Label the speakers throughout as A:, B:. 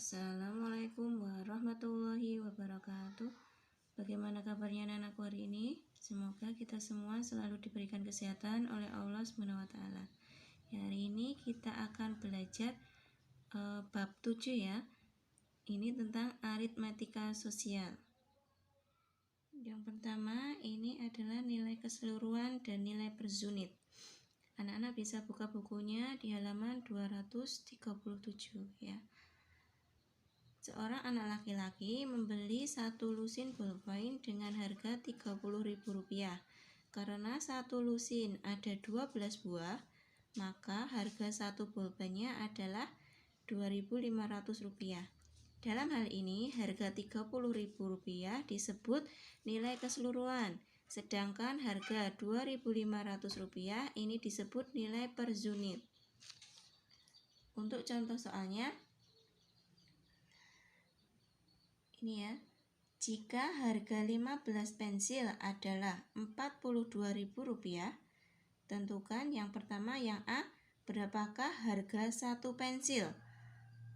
A: Assalamualaikum warahmatullahi wabarakatuh. Bagaimana kabarnya anak-anakku hari ini? Semoga kita semua selalu diberikan kesehatan oleh Allah SWT. Hari ini kita akan belajar bab 7 ya. Ini tentang aritmatika sosial. Yang pertama ini adalah nilai keseluruhan dan nilai per unit. Anak-anak bisa buka bukunya di halaman 237 ya. Seorang anak laki-laki membeli satu lusin bolpoin dengan harga Rp30.000. Karena satu lusin ada 12 buah, maka harga satu bolpennya adalah Rp2.500. Dalam hal ini, harga Rp30.000 disebut nilai keseluruhan, sedangkan harga Rp2.500 ini disebut nilai per unit. Untuk contoh soalnya, ini ya, jika harga 15 pensil adalah Rp42.000, tentukan yang pertama yang A, berapakah harga 1 pensil?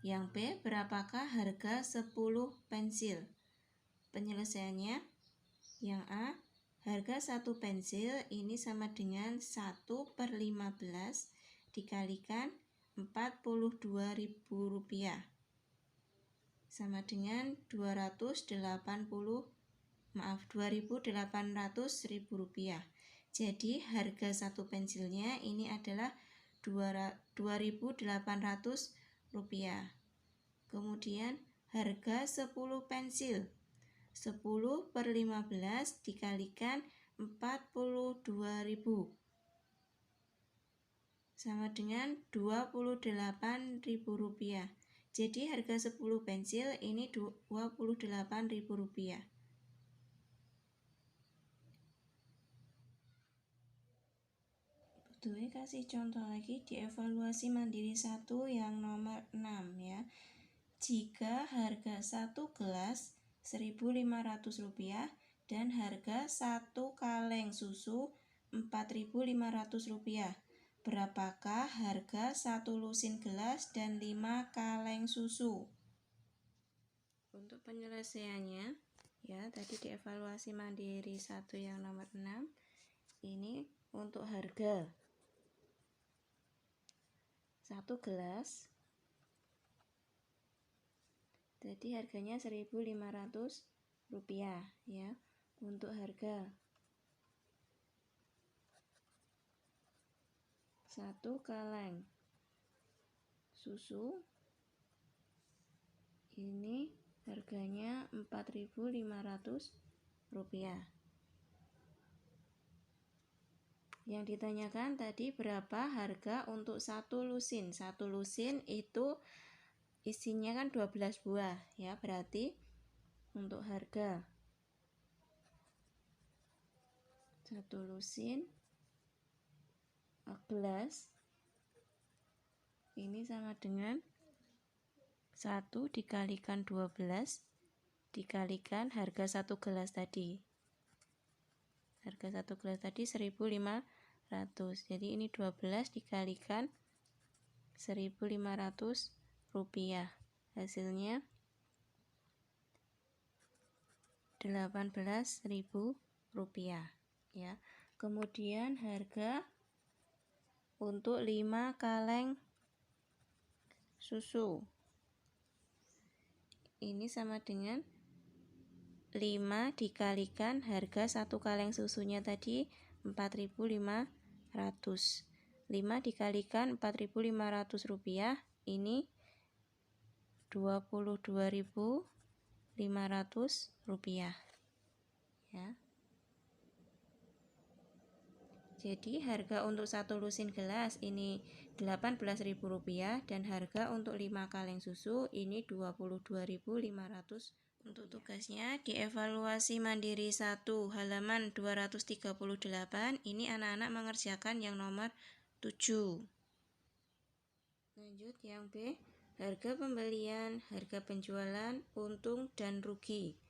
A: Yang B, berapakah harga 10 pensil? Penyelesaiannya, yang A, harga 1 pensil ini sama dengan 1/15 dikalikan Rp42.000. Sama dengan Rp2.800.000. Jadi harga satu pensilnya ini adalah Rp2.800. Kemudian harga 10 pensil, 10/15 dikalikan Rp42.000 sama dengan Rp28.000. Jadi harga 10 pensil ini Rp28.000. Betul, kasih contoh lagi di evaluasi mandiri 1 yang nomor 6 ya. Jika harga 1 gelas Rp1.500 dan harga 1 kaleng susu Rp4.500, berapakah harga 1 lusin gelas dan 5 kaleng susu? Untuk penyelesaiannya, ya tadi dievaluasi mandiri 1 yang nomor 6, ini untuk harga 1 gelas, jadi harganya Rp1.500 ya. Untuk harga 1 kaleng susu ini harganya Rp4.500. Yang ditanyakan tadi berapa harga untuk 1 lusin. 1 lusin itu isinya kan 12 buah ya, berarti untuk harga 1 lusin gelas ini sama dengan 1 dikalikan 12 dikalikan harga 1 gelas tadi. Harga 1 gelas tadi Rp1.500. Jadi ini 12 dikalikan Rp1.500. Hasilnya Rp18.000 ya. Kemudian harga untuk 5 kaleng susu ini sama dengan 5 dikalikan harga 1 kaleng susunya tadi Rp4.500. 5 dikalikan Rp4.500 ini Rp22.500 ya. Jadi harga untuk 1 lusin gelas ini Rp18.000 dan harga untuk 5 kaleng susu ini Rp22.500. Untuk tugasnya dievaluasi mandiri 1 halaman 238, ini anak-anak mengerjakan yang nomor 7. Lanjut yang B, harga pembelian, harga penjualan, untung dan rugi.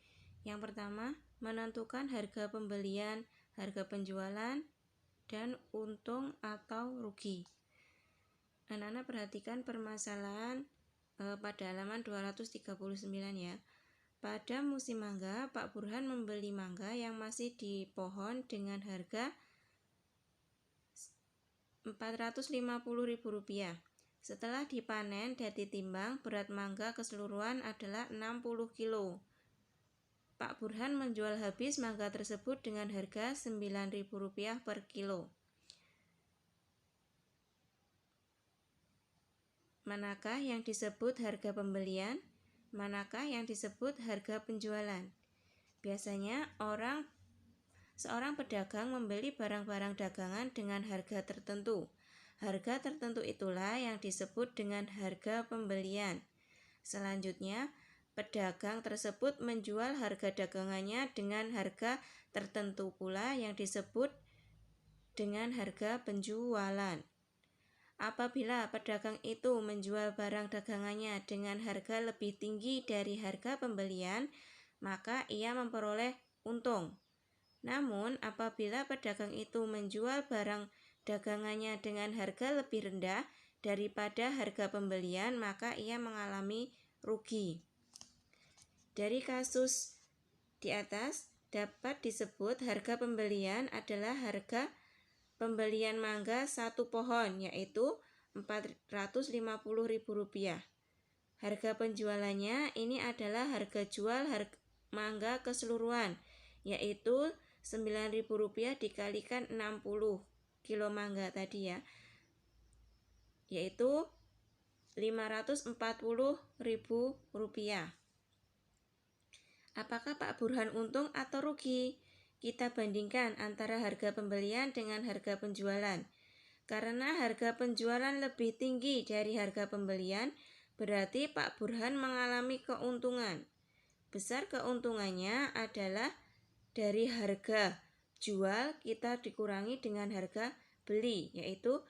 A: Yang pertama, menentukan harga pembelian, harga penjualan, dan untung atau rugi. Anak-anak perhatikan permasalahan pada halaman 239 ya. Pada musim mangga, Pak Burhan membeli mangga yang masih di pohon dengan harga Rp450.000. Setelah dipanen dan ditimbang, berat mangga keseluruhan adalah 60 kilo. Pak Burhan menjual habis mangga tersebut dengan harga Rp9.000 per kilo. Manakah yang disebut harga pembelian? Manakah yang disebut harga penjualan? Biasanya seorang pedagang membeli barang-barang dagangan dengan harga tertentu. Harga tertentu itulah yang disebut dengan harga pembelian. Selanjutnya, pedagang tersebut menjual harga dagangannya dengan harga tertentu pula yang disebut dengan harga penjualan. Apabila pedagang itu menjual barang dagangannya dengan harga lebih tinggi dari harga pembelian, maka ia memperoleh untung. Namun, apabila pedagang itu menjual barang dagangannya dengan harga lebih rendah daripada harga pembelian, maka ia mengalami rugi. Dari kasus di atas, dapat disebut harga pembelian adalah harga pembelian mangga satu pohon, yaitu Rp450.000. Harga penjualannya ini adalah harga jual mangga keseluruhan, yaitu Rp9.000 dikalikan 60 kilo mangga tadi ya, yaitu Rp540.000. Apakah Pak Burhan untung atau rugi? Kita bandingkan antara harga pembelian dengan harga penjualan. Karena harga penjualan lebih tinggi dari harga pembelian, berarti Pak Burhan mengalami keuntungan. Besar keuntungannya adalah dari harga jual kita dikurangi dengan harga beli, yaitu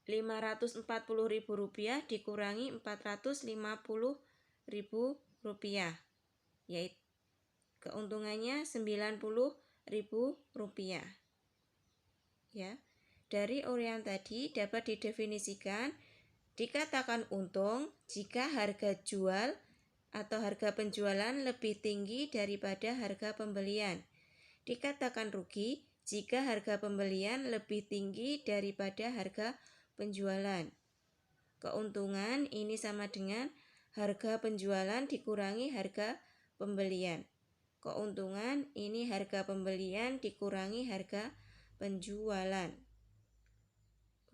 A: Rp540.000 dikurangi Rp450.000, yaitu keuntungannya Rp90.000. Ya. Dari uraian tadi dapat didefinisikan dikatakan untung jika harga jual atau harga penjualan lebih tinggi daripada harga pembelian. Dikatakan rugi jika harga pembelian lebih tinggi daripada harga penjualan. Keuntungan ini sama dengan harga penjualan dikurangi harga pembelian. Keuntungan ini harga pembelian dikurangi harga penjualan.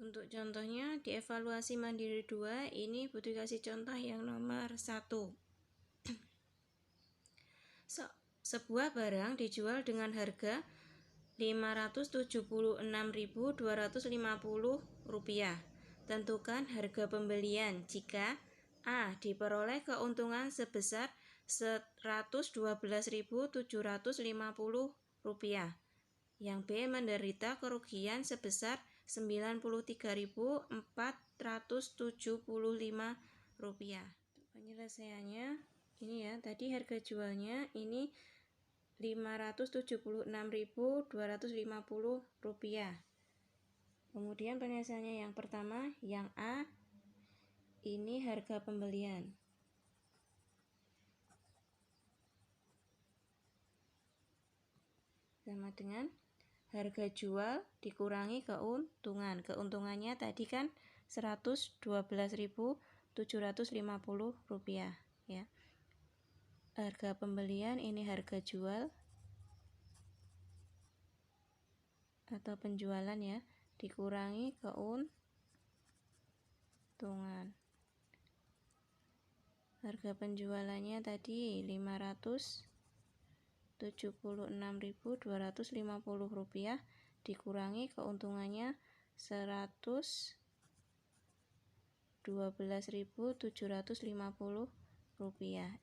A: Untuk contohnya di evaluasi mandiri 2 ini butuh kasih contoh yang nomor 1. Sebuah barang dijual dengan harga Rp576.250. Tentukan harga pembelian jika A. Diperoleh keuntungan sebesar Rp112.750, yang B. menderita kerugian sebesar Rp93.475. Penyelesaiannya ini ya, tadi harga jualnya ini Rp576.250. Kemudian penyelesaiannya yang pertama, yang A, ini harga pembelian. Sama dengan harga jual dikurangi keuntungan. Keuntungannya tadi kan Rp112.750 ya. Harga pembelian ini harga jual atau penjualan ya, dikurangi keuntungan. Harga penjualannya tadi Rp576.250 dikurangi keuntungannya Rp112.750.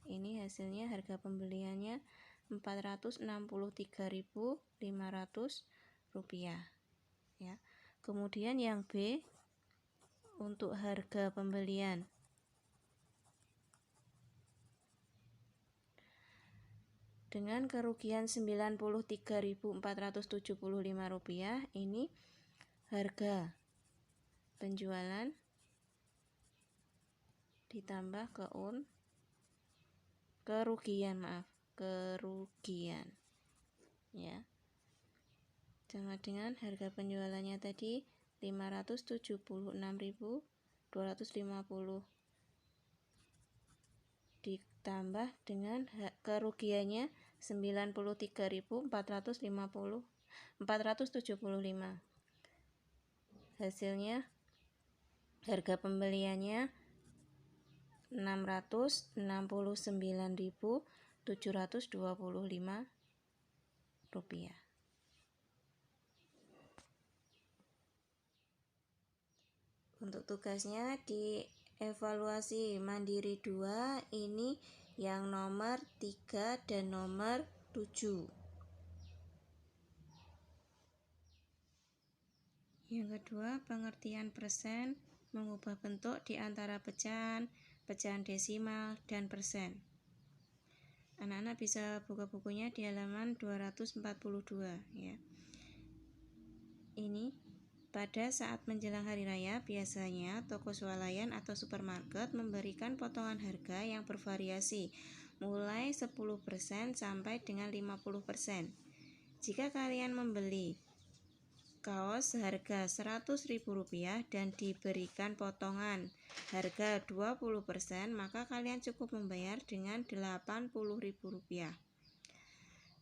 A: Ini hasilnya harga pembeliannya Rp463.500 ya. Kemudian yang B untuk harga pembelian. Dengan kerugian Rp93.475, ini harga penjualan ditambah kerugian ya, sama dengan harga penjualannya tadi 576.250 ditambah dengan kerugiannya 93.475. Hasilnya harga pembeliannya 669.725 rupiah. Untuk tugasnya di evaluasi mandiri 2 ini yang nomor 3 dan nomor 7. Yang kedua, pengertian persen, mengubah bentuk di antara pecahan, pecahan desimal, dan persen. Anak-anak bisa buka bukunya di halaman 242 ya. Ini pada saat menjelang hari raya, biasanya toko swalayan atau supermarket memberikan potongan harga yang bervariasi, mulai 10% sampai dengan 50%. Jika kalian membeli kaos seharga Rp100.000 dan diberikan potongan harga 20%, maka kalian cukup membayar dengan Rp80.000.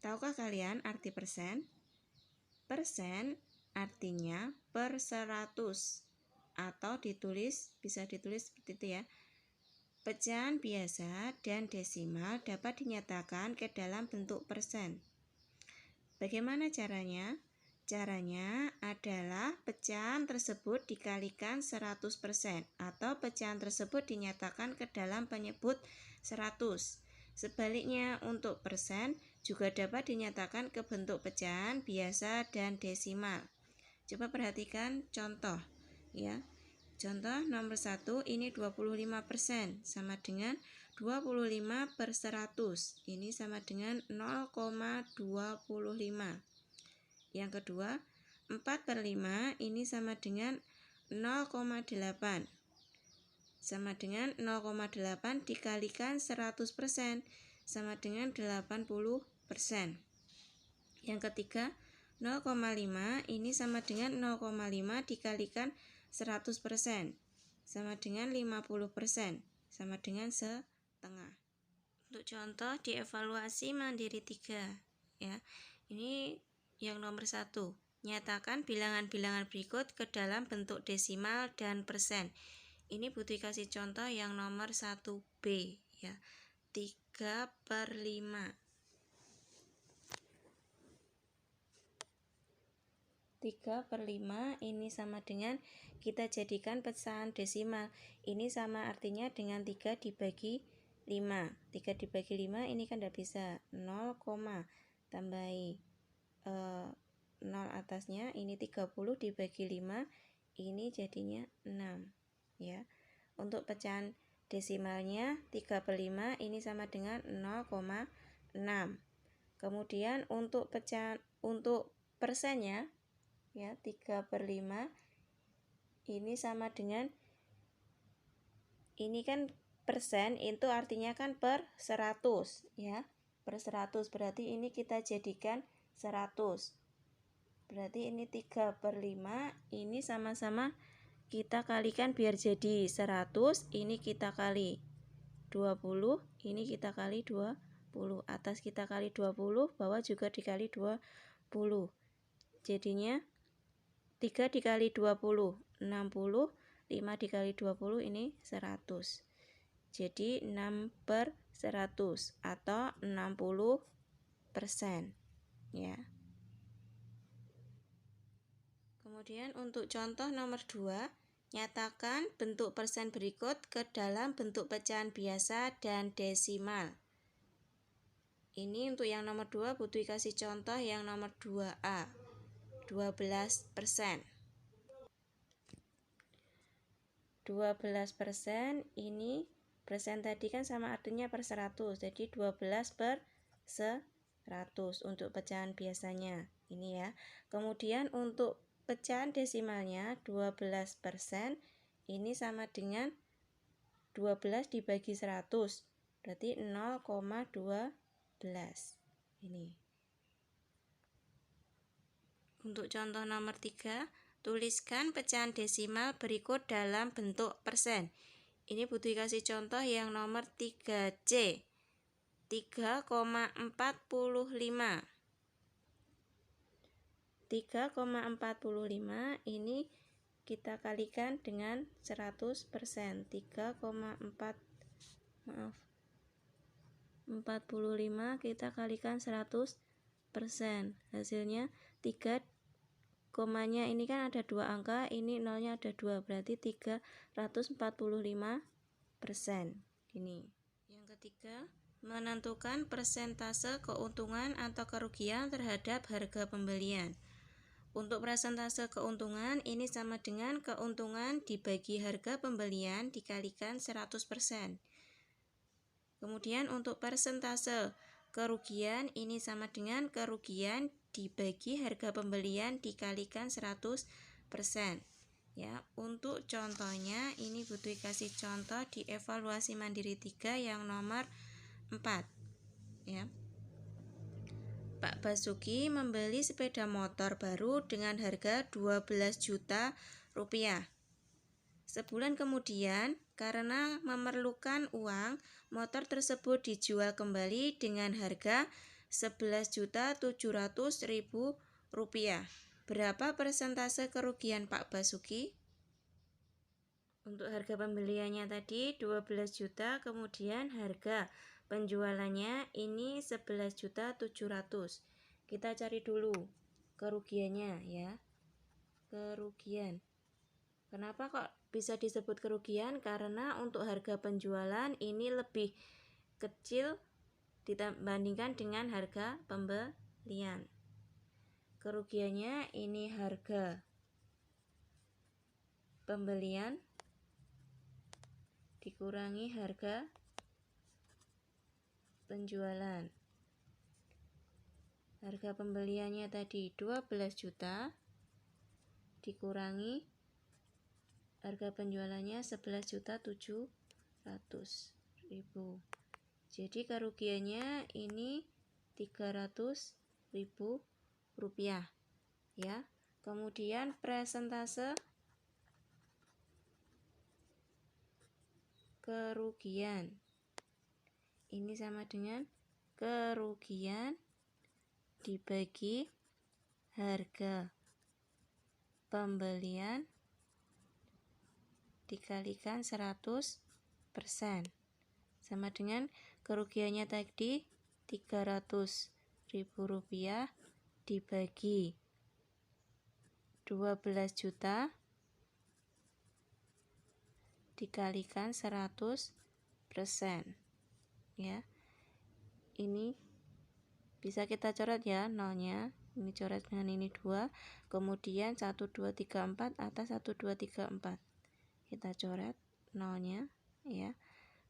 A: Tahukah kalian arti persen? Persen artinya per 100 atau bisa ditulis seperti itu ya. Pecahan biasa dan desimal dapat dinyatakan ke dalam bentuk persen. Bagaimana caranya? Caranya adalah pecahan tersebut dikalikan 100% atau pecahan tersebut dinyatakan ke dalam penyebut 100. Sebaliknya untuk persen juga dapat dinyatakan ke bentuk pecahan biasa dan desimal. Coba perhatikan contoh ya. Contoh nomor 1 ini 25% sama dengan 25/100. Ini sama dengan 0,25. Yang kedua, 4/5 ini sama dengan 0,8. Sama dengan 0,8 dikalikan 100% sama dengan 80%. Yang ketiga, 0,5 ini sama dengan 0,5 dikalikan 100% sama dengan 50% sama dengan setengah. Untuk contoh dievaluasi mandiri 3 ya. Ini yang nomor 1. Nyatakan bilangan-bilangan berikut ke dalam bentuk desimal dan persen. Ini butuh kasih contoh yang nomor 1B ya. 3/5. 3/5 ini sama dengan kita jadikan pecahan desimal. Ini sama artinya dengan 3 dibagi 5. 3 dibagi 5 ini kan tidak bisa. 0, tambahi 0 atasnya. Ini 30 dibagi 5. Ini jadinya 6 ya. Untuk pecahan desimalnya 3/5 ini sama dengan 0,6. Kemudian untuk persennya ya 3/5 ini sama dengan, ini kan persen itu artinya kan per 100 ya, per 100 berarti ini kita jadikan 100, berarti ini 3/5 ini sama-sama kita kalikan biar jadi 100, ini kita kali 20, ini kita kali 20, atas kita kali 20, bawah juga dikali 20, jadinya 3 dikali 20, 60, 5 dikali 20 ini 100. Jadi 6/100 atau 60% ya. Kemudian untuk contoh nomor 2, nyatakan bentuk persen berikut ke dalam bentuk pecahan biasa dan desimal. Ini untuk yang nomor 2 butuh kasih contoh yang nomor 2A. 12%. 12% ini persen tadi kan sama artinya per 100. Jadi 12/100 untuk pecahan biasanya. Ini ya. Kemudian untuk pecahan desimalnya 12% ini sama dengan 12 dibagi 100 berarti 0,12 ini. Untuk contoh nomor 3, tuliskan pecahan desimal berikut dalam bentuk persen. Ini butuh kasih contoh yang nomor 3C, 3,45. 3,45 ini kita kalikan dengan 100%. 3,45 kita kalikan 100%. Hasilnya 3, komanya ini kan ada 2 angka, ini nolnya ada 2, berarti 345%. Ini. Yang ketiga, menentukan persentase keuntungan atau kerugian terhadap harga pembelian. Untuk persentase keuntungan ini sama dengan keuntungan dibagi harga pembelian dikalikan 100%. Kemudian untuk persentase kerugian ini sama dengan kerugian dibagi harga pembelian dikalikan 100%. Ya, untuk contohnya ini butuh kasih contoh di evaluasi mandiri 3 yang nomor 4. Ya. Pak Basuki membeli sepeda motor baru dengan harga 12 juta rupiah. Sebulan kemudian, karena memerlukan uang, motor tersebut dijual kembali dengan harga 11.700.000 rupiah. Berapa persentase kerugian Pak Basuki? Untuk harga pembeliannya tadi 12 juta, kemudian harga penjualannya ini 11.700.000. Kita cari dulu kerugiannya ya. Kerugian. Kenapa kok bisa disebut kerugian? Karena untuk harga penjualan ini lebih kecil dibandingkan dengan harga pembelian. Kerugiannya ini harga pembelian dikurangi harga penjualan. Harga pembeliannya tadi 12 juta dikurangi harga penjualannya 11.700.000. Jadi kerugiannya ini 300.000 rupiah ya. Kemudian persentase kerugian ini sama dengan kerugian dibagi harga pembelian dikalikan 100%. Sama dengan kerugiannya tadi 300.000 rupiah dibagi 12 juta dikalikan 100%. Ya. Ini bisa kita coret ya nolnya. Ini coret dengan ini 2. Kemudian 1, 2, 3, 4 atas 1, 2, 3, 4. Kita coret nolnya ya.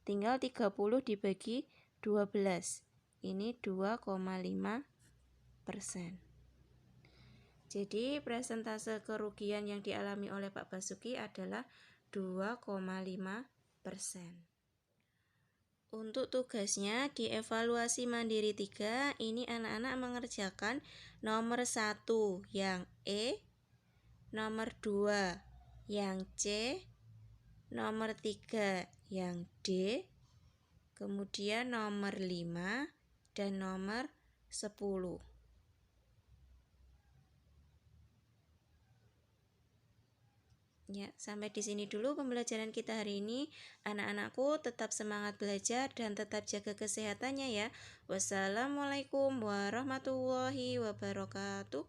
A: Tinggal 30 dibagi 12. Ini 2,5%. Jadi persentase kerugian yang dialami oleh Pak Basuki adalah 2,5%. Untuk tugasnya di evaluasi mandiri 3, ini anak-anak mengerjakan nomor 1 yang E, nomor 2 yang C, nomor 3 yang D, kemudian nomor 5 dan nomor 10. Ya, sampai di sini dulu pembelajaran kita hari ini. Anak-anakku tetap semangat belajar dan tetap jaga kesehatannya ya. Wassalamualaikum warahmatullahi wabarakatuh.